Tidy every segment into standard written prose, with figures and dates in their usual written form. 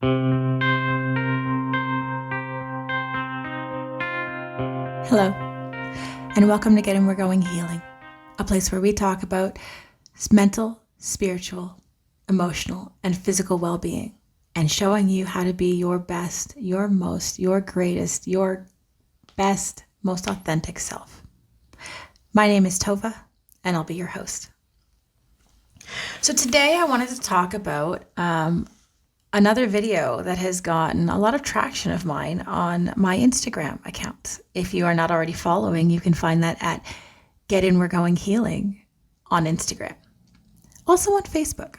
Hello, and welcome to Getting We're Going Healing, a place where we talk about mental, spiritual, emotional, and physical well-being, and showing you how to be your best, your most, your greatest, your best, most authentic self. My name is Tovah, and I'll be your host. So today I wanted to talk about another video that has gotten a lot of traction of mine on my Instagram account. If you are not already following, you can find that at Get In We're Going Healing on Instagram. Also on Facebook.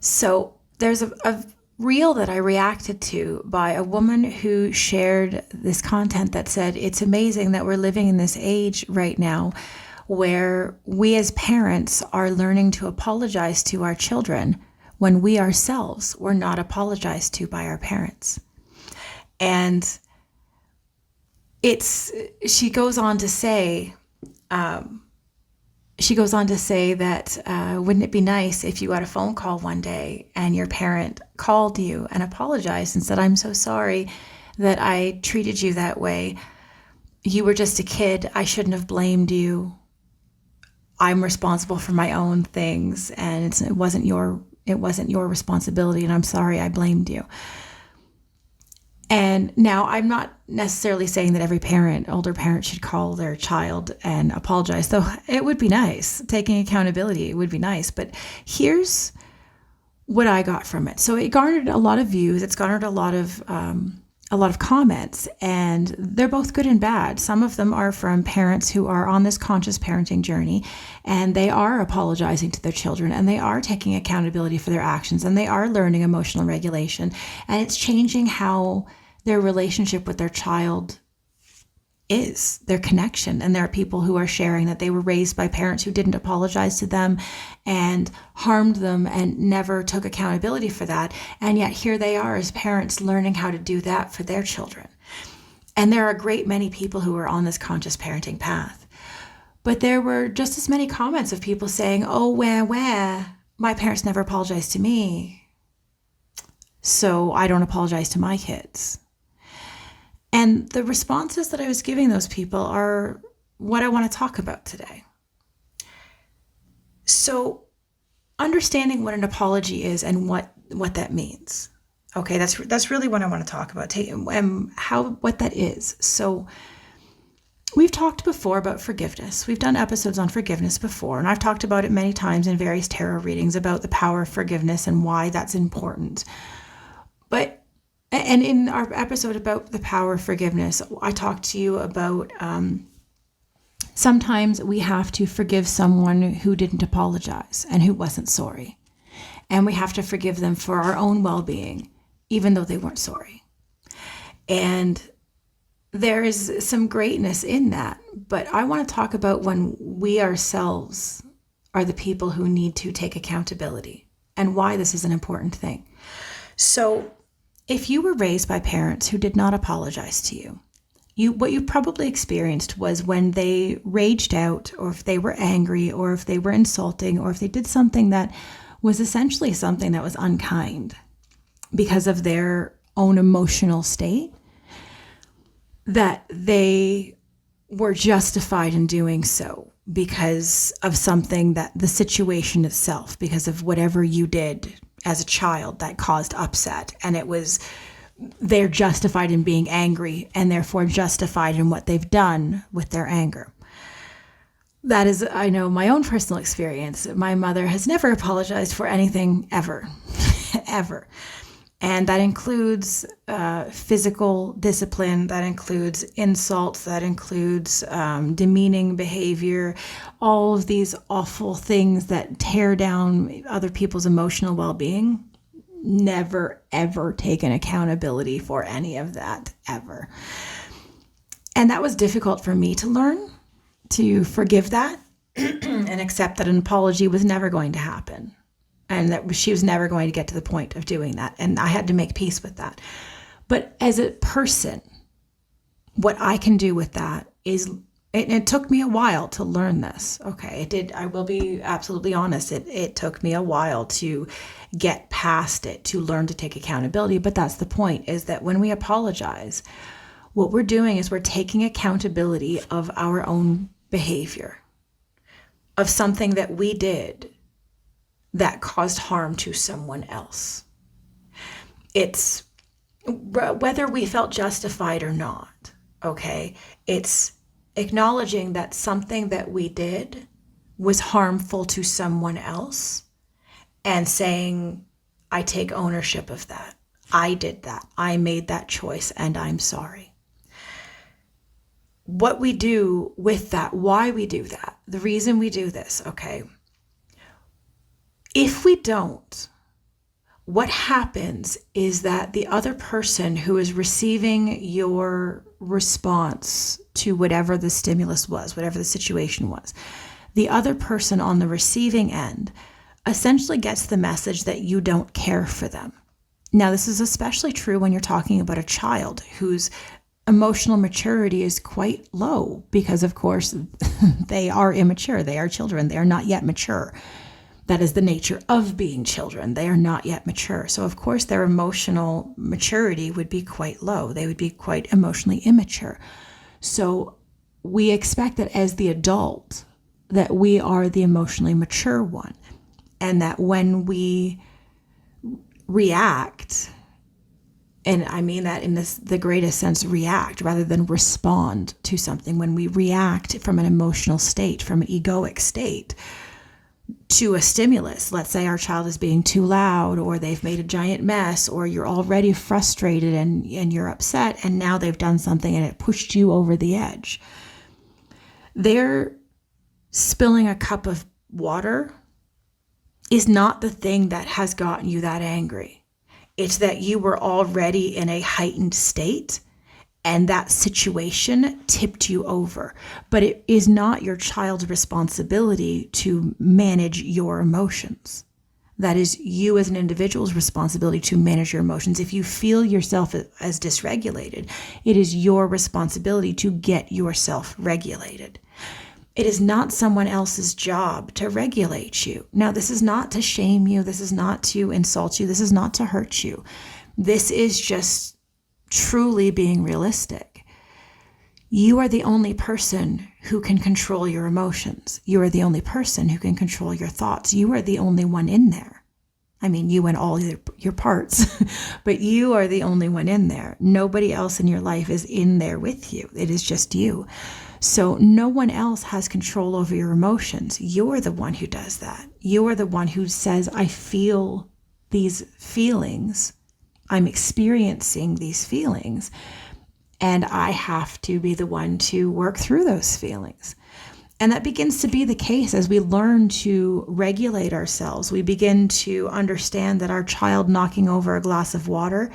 So there's a reel that I reacted to by a woman who shared this content that said, it's amazing that we're living in this age right now where we as parents are learning to apologize to our children when we ourselves were not apologized to by our parents. And she goes on to say that wouldn't it be nice if you got a phone call one day and your parent called you and apologized and said, I'm so sorry that I treated you that way. You were just a kid. I shouldn't have blamed you. I'm responsible for my own things, and it wasn't your responsibility, and I'm sorry I blamed you. And now I'm not necessarily saying that every older parent should call their child and apologize, though it would be nice. Taking accountability, it would be nice. But here's what I got from it. So it garnered a lot of views. It's garnered a lot of comments, and they're both good and bad. Some of them are from parents who are on this conscious parenting journey, and they are apologizing to their children, and they are taking accountability for their actions, and they are learning emotional regulation, and it's changing how their relationship with their child is, their connection. And there are people who are sharing that they were raised by parents who didn't apologize to them and harmed them and never took accountability for that. And yet here they are as parents learning how to do that for their children. And there are a great many people who are on this conscious parenting path. But there were just as many comments of people saying, oh, where, my parents never apologized to me, so I don't apologize to my kids. And the responses that I was giving those people are what I want to talk about today. So understanding what an apology is and what that means. Okay, that's really what I want to talk about, what that is. So we've talked before about forgiveness. We've done episodes on forgiveness before, and I've talked about it many times in various tarot readings about the power of forgiveness and why that's important. And in our episode about the power of forgiveness, I talked to you about sometimes we have to forgive someone who didn't apologize and who wasn't sorry. And we have to forgive them for our own well-being, even though they weren't sorry. And there is some greatness in that. But I want to talk about when we ourselves are the people who need to take accountability and why this is an important thing. So if you were raised by parents who did not apologize to you, what you probably experienced was when they raged out, or if they were angry, or if they were insulting, or if they did something that was essentially something that was unkind because of their own emotional state, that they were justified in doing so because of something, that the situation itself, because of whatever you did as a child that caused upset, and they're justified in being angry and therefore justified in what they've done with their anger. That is, I know, my own personal experience. My mother has never apologized for anything ever, ever. And that includes physical discipline, that includes insults, that includes demeaning behavior, all of these awful things that tear down other people's emotional well-being. Never, ever taken accountability for any of that, ever. And that was difficult for me to learn, to forgive that and accept that an apology was never going to happen. And that she was never going to get to the point of doing that. And I had to make peace with that. But as a person, what I can do with that is It took me a while to learn this. Okay, it did. I will be absolutely honest. It took me a while to get past it, to learn to take accountability. But that's the point, is that when we apologize, what we're doing is we're taking accountability of our own behavior, of something that we did that caused harm to someone else. It's whether we felt justified or not, okay? It's acknowledging that something that we did was harmful to someone else and saying, I take ownership of that. I did that. I made that choice and I'm sorry. What we do with that, why we do that, the reason we do this, okay? If we don't, what happens is that the other person who is receiving your response to whatever the stimulus was, whatever the situation was, the other person on the receiving end essentially gets the message that you don't care for them. Now, this is especially true when you're talking about a child whose emotional maturity is quite low because, of course, they are immature. They are children. They are not yet mature. That is the nature of being children. They are not yet mature. So, of course, their emotional maturity would be quite low. They would be quite emotionally immature. So we expect that as the adult, that we are the emotionally mature one. And that when we react, and I mean that in the greatest sense, react rather than respond to something, when we react from an emotional state, from an egoic state, to a stimulus. Let's say our child is being too loud, or they've made a giant mess, or you're already frustrated and you're upset, and now they've done something and it pushed you over the edge. They're spilling a cup of water is not the thing that has gotten you that angry. It's that you were already in a heightened state and that situation tipped you over. But it is not your child's responsibility to manage your emotions. That is you as an individual's responsibility to manage your emotions. If you feel yourself as dysregulated, it is your responsibility to get yourself regulated. It is not someone else's job to regulate you. Now, this is not to shame you. This is not to insult you. This is not to hurt you. This is just truly being realistic. You are the only person who can control your emotions. You are the only person who can control your thoughts. You are the only one in there. I mean, you and all your parts, but you are the only one in there. Nobody else in your life is in there with you. It is just you. So no one else has control over your emotions. You're the one who does that. You are the one who says, I feel these feelings. I'm experiencing these feelings. And I have to be the one to work through those feelings. And that begins to be the case as we learn to regulate ourselves. We begin to understand that our child knocking over a glass of water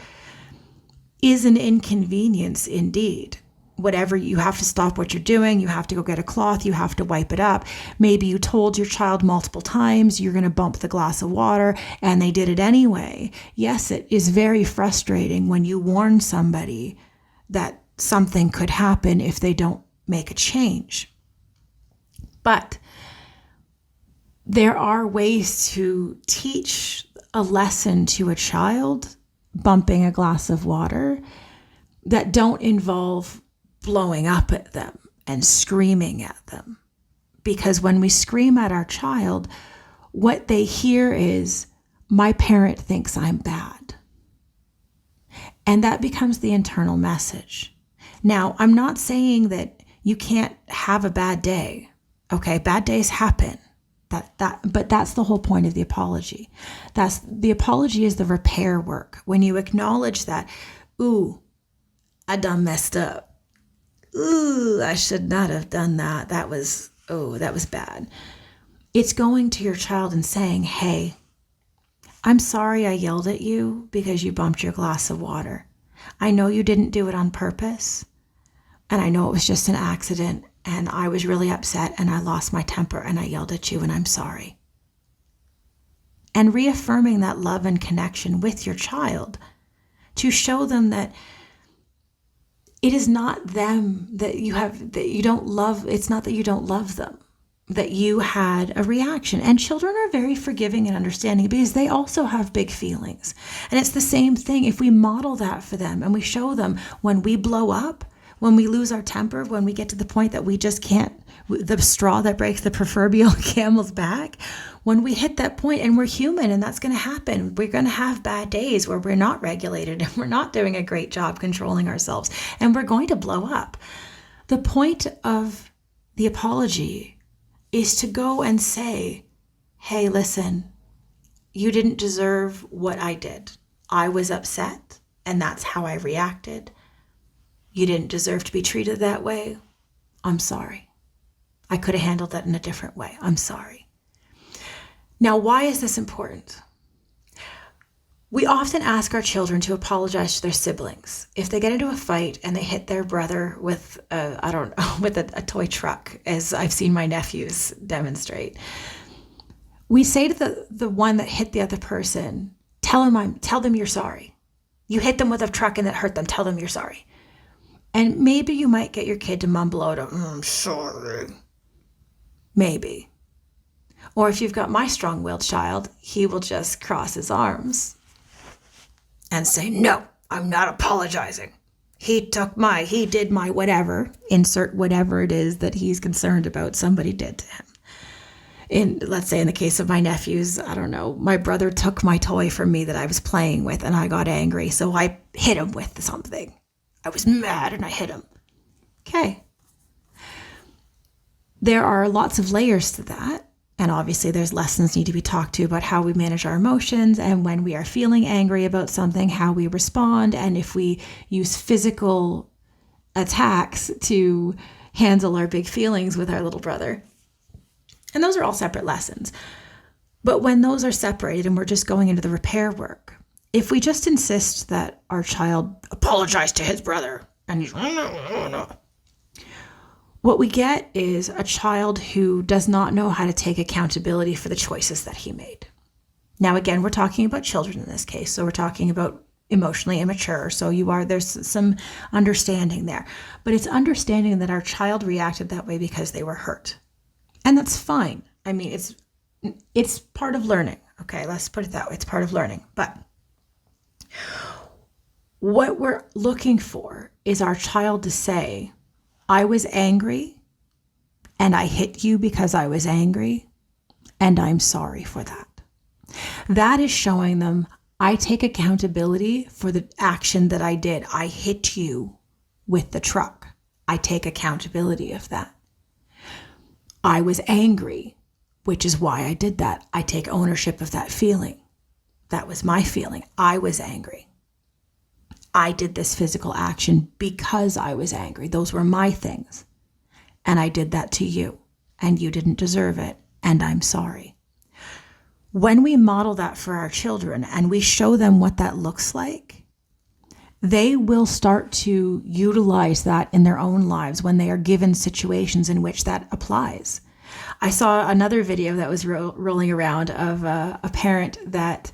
is an inconvenience indeed. Whatever, you have to stop what you're doing. You have to go get a cloth. You have to wipe it up. Maybe you told your child multiple times you're going to bump the glass of water and they did it anyway. Yes, it is very frustrating when you warn somebody that something could happen if they don't make a change. But there are ways to teach a lesson to a child, bumping a glass of water, that don't involve blowing up at them and screaming at them. Because when we scream at our child, what they hear is, my parent thinks I'm bad. And that becomes the internal message. Now, I'm not saying that you can't have a bad day. Okay, bad days happen. But that's the whole point of the apology. The apology is the repair work. When you acknowledge that, ooh, I done messed up. Ooh, I should not have done that. That was bad. It's going to your child and saying, hey, I'm sorry I yelled at you because you bumped your glass of water. I know you didn't do it on purpose. And I know it was just an accident. And I was really upset and I lost my temper and I yelled at you and I'm sorry. And reaffirming that love and connection with your child to show them that it is not them that you don't love. It's not that you don't love them, that you had a reaction. And children are very forgiving and understanding because they also have big feelings. And it's the same thing. If we model that for them and we show them when we blow up, when we lose our temper, when we get to the point that we just can't, the straw that breaks the proverbial camel's back, when we hit that point, and we're human and that's going to happen. We're going to have bad days where we're not regulated and we're not doing a great job controlling ourselves, and we're going to blow up. The point of the apology is to go and say, hey, listen, you didn't deserve what I did. I was upset and that's how I reacted. You didn't deserve to be treated that way. I'm sorry. I could have handled that in a different way. I'm sorry. Now, why is this important? We often ask our children to apologize to their siblings. If they get into a fight and they hit their brother with a toy truck, as I've seen my nephews demonstrate, we say to the one that hit the other person, tell them you're sorry. You hit them with a truck and it hurt them. Tell them you're sorry. And maybe you might get your kid to mumble out, I'm sorry. Maybe. Or if you've got my strong-willed child, he will just cross his arms and say, no, I'm not apologizing. He did my whatever, insert whatever it is that he's concerned about somebody did to him. Let's say in the case of my nephews, I don't know, my brother took my toy from me that I was playing with and I got angry, so I hit him with something. I was mad and I hit him. Okay. There are lots of layers to that. And obviously there's lessons need to be talked to about how we manage our emotions, and when we are feeling angry about something, how we respond, and if we use physical attacks to handle our big feelings with our little brother. And those are all separate lessons. But when those are separated and we're just going into the repair work, if we just insist that our child apologize to his brother and he's what we get is a child who does not know how to take accountability for the choices that he made. Now, again, we're talking about children in this case, so we're talking about emotionally immature. So there's some understanding there, but it's understanding that our child reacted that way because they were hurt, and that's fine. I mean, it's part of learning. Okay, let's put it that way. It's part of learning, but what we're looking for is our child to say, I was angry and I hit you because I was angry, and I'm sorry for that. That is showing them I take accountability for the action that I did. I hit you with the truck. I take accountability of that. I was angry, which is why I did that. I take ownership of that feeling. That was my feeling. I was angry. I did this physical action because I was angry. Those were my things. And I did that to you, and you didn't deserve it, and I'm sorry. When we model that for our children and we show them what that looks like, they will start to utilize that in their own lives when they are given situations in which that applies. I saw another video that was rolling around of a parent that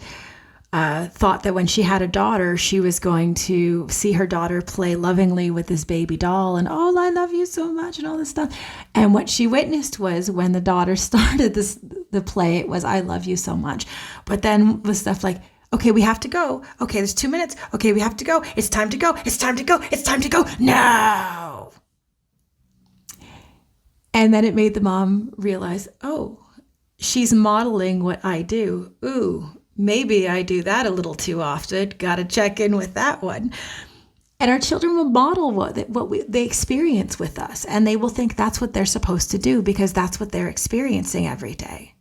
thought that when she had a daughter, she was going to see her daughter play lovingly with this baby doll and, oh, I love you so much and all this stuff. And what she witnessed was when the daughter started the play, it was, I love you so much. But then was stuff like, okay, we have to go. Okay, there's 2 minutes. Okay, we have to go. It's time to go. It's time to go. It's time to go. No. And then it made the mom realize, oh, she's modeling what I do. Ooh. Maybe I do that a little too often. Got to check in with that one. And our children will model what they experience with us, and they will think that's what they're supposed to do because that's what they're experiencing every day.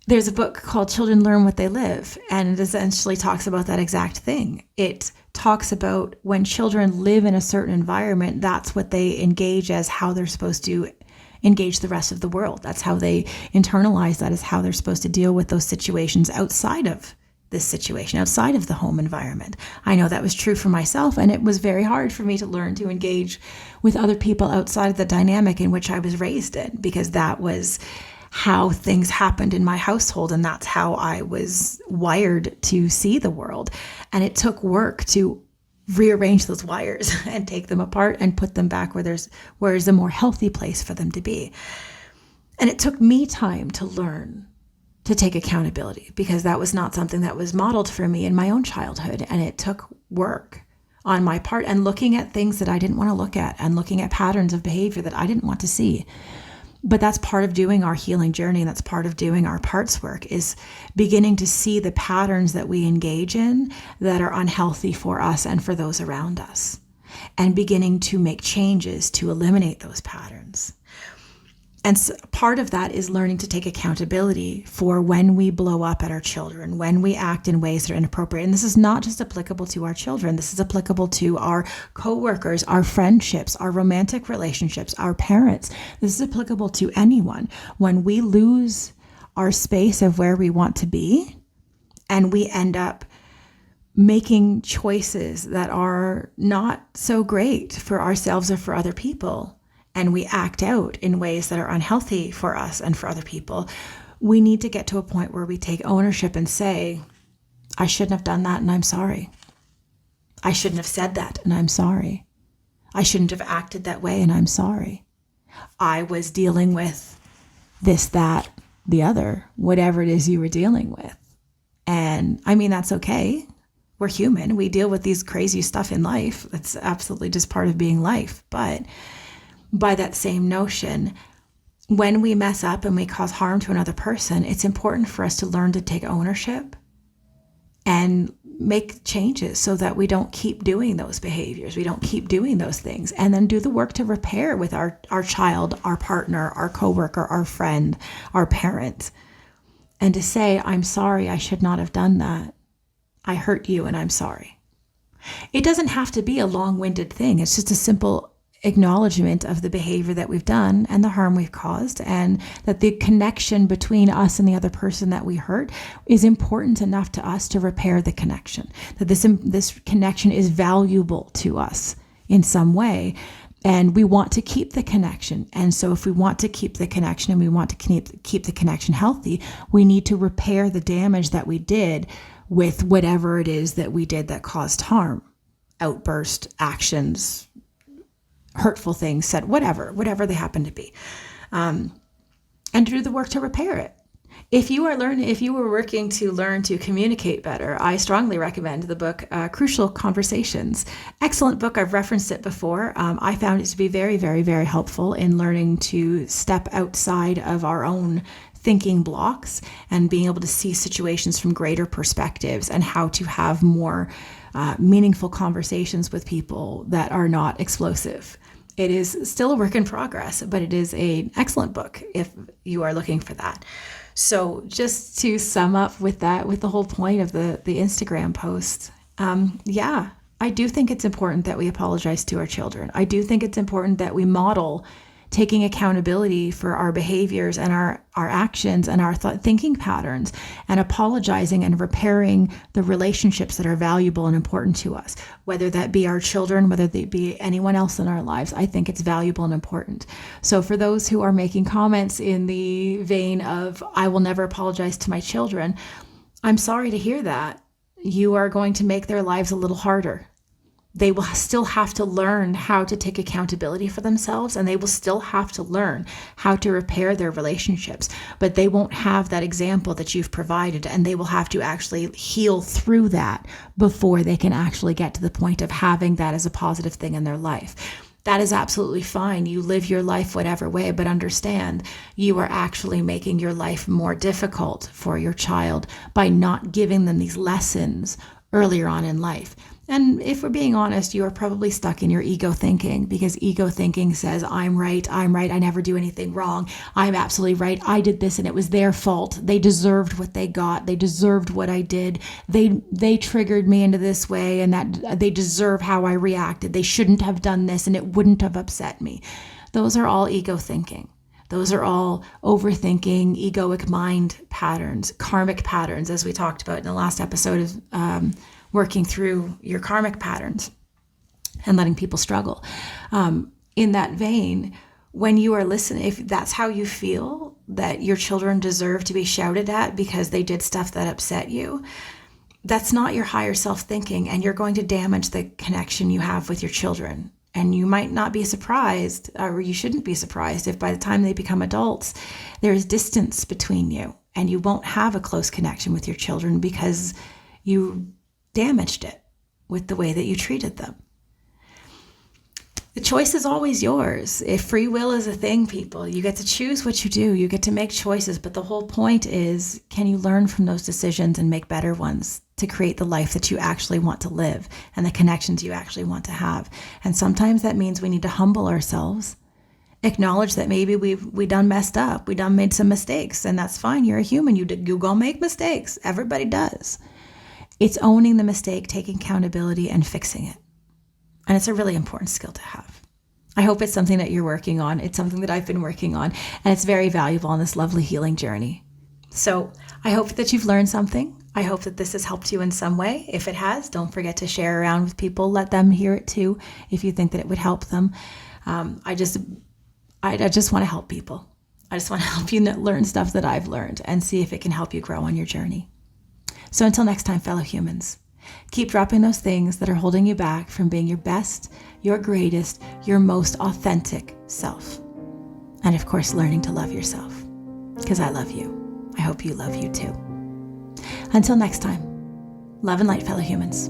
There's a book called Children Learn What They Live, and it essentially talks about that exact thing. It talks about when children live in a certain environment, that's what they engage as how they're supposed to engage the rest of the world. That's how they internalize that, is how they're supposed to deal with those situations outside of this situation, outside of the home environment. I know that was true for myself, and it was very hard for me to learn to engage with other people outside of the dynamic in which I was raised in, because that was how things happened in my household, and that's how I was wired to see the world. And it took work to rearrange those wires and take them apart and put them back where is a more healthy place for them to be. And it took me time to learn to take accountability, because that was not something that was modeled for me in my own childhood. And it took work on my part, and looking at things that I didn't want to look at, and looking at patterns of behavior that I didn't want to see. But that's part of doing our healing journey, and that's part of doing our parts work, is beginning to see the patterns that we engage in that are unhealthy for us and for those around us, and beginning to make changes to eliminate those patterns. And so part of that is learning to take accountability for when we blow up at our children, when we act in ways that are inappropriate. And this is not just applicable to our children. This is applicable to our coworkers, our friendships, our romantic relationships, our parents. This is applicable to anyone. When we lose our space of where we want to be, and we end up making choices that are not so great for ourselves or for other people, and we act out in ways that are unhealthy for us and for other people, we need to get to a point where we take ownership and say, I shouldn't have done that, and I'm sorry. I shouldn't have said that, and I'm sorry. I shouldn't have acted that way, and I'm sorry. I was dealing with this, that, the other, whatever it is you were dealing with. And I mean, that's okay. We're human. We deal with these crazy stuff in life. That's absolutely just part of being life. But by that same notion, when we mess up and we cause harm to another person, it's important for us to learn to take ownership and make changes so that we don't keep doing those behaviors. We don't keep doing those things, and then do the work to repair with our child, our partner, our coworker, our friend, our parent, and to say, I'm sorry, I should not have done that. I hurt you and I'm sorry. It doesn't have to be a long-winded thing. It's just a simple acknowledgement of the behavior that we've done and the harm we've caused, and that the connection between us and the other person that we hurt is important enough to us to repair the connection, that this connection is valuable to us in some way, and we want to keep the connection. And so if we want to keep the connection and we want to keep the connection healthy, we need to repair the damage that we did with whatever it is that we did that caused harm, outburst, actions, hurtful things said, whatever they happen to be, and do the work to repair it. If you were working to learn to communicate better, I strongly recommend the book, Crucial Conversations. Excellent book. I've referenced it before. I found it to be very, very, very helpful in learning to step outside of our own thinking blocks and being able to see situations from greater perspectives, and how to have more meaningful conversations with people that are not explosive. It is still a work in progress, but it is an excellent book if you are looking for that. So just to sum up with that, with the whole point of the Instagram post, I do think it's important that we apologize to our children. I do think it's important that we model taking accountability for our behaviors and our actions and our thinking patterns, and apologizing and repairing the relationships that are valuable and important to us, whether that be our children, whether they be anyone else in our lives. I think it's valuable and important. So for those who are making comments in the vein of, I will never apologize to my children, I'm sorry to hear that. You are going to make their lives a little harder. They will still have to learn how to take accountability for themselves, and they will still have to learn how to repair their relationships, but they won't have that example that you've provided, and they will have to actually heal through that before they can actually get to the point of having that as a positive thing in their life. That is absolutely fine. You live your life whatever way, but understand you are actually making your life more difficult for your child by not giving them these lessons earlier on in life. And if we're being honest, you are probably stuck in your ego thinking, because ego thinking says, I'm right, I never do anything wrong, I'm absolutely right, I did this and it was their fault, they deserved what they got, they deserved what I did, they triggered me into this way, and that they deserve how I reacted, they shouldn't have done this and it wouldn't have upset me. Those are all ego thinking. Those are all overthinking, egoic mind patterns, karmic patterns, as we talked about in the last episode of working through your karmic patterns and letting people struggle. In that vein, when you are listening, if that's how you feel that your children deserve to be shouted at because they did stuff that upset you, that's not your higher self thinking, and you're going to damage the connection you have with your children. And you might not be surprised, or you shouldn't be surprised, if by the time they become adults, there's distance between you and you won't have a close connection with your children because you damaged it with the way that you treated them. The choice is always yours. If free will is a thing, people, you get to choose what you do. You get to make choices. But the whole point is, can you learn from those decisions and make better ones to create the life that you actually want to live and the connections you actually want to have? And sometimes that means we need to humble ourselves, acknowledge that maybe we done messed up. We done made some mistakes, and that's fine. You're a human. You gonna make mistakes. Everybody does. It's owning the mistake, taking accountability, and fixing it. And it's a really important skill to have. I hope it's something that you're working on. It's something that I've been working on, and it's very valuable on this lovely healing journey. So I hope that you've learned something. I hope that this has helped you in some way. If it has, don't forget to share around with people. Let them hear it too, if you think that it would help them. I just want to help people. I just want to help you learn stuff that I've learned and see if it can help you grow on your journey. So until next time, fellow humans, keep dropping those things that are holding you back from being your best, your greatest, your most authentic self. And of course, learning to love yourself. Because I love you. I hope you love you too. Until next time, love and light, fellow humans.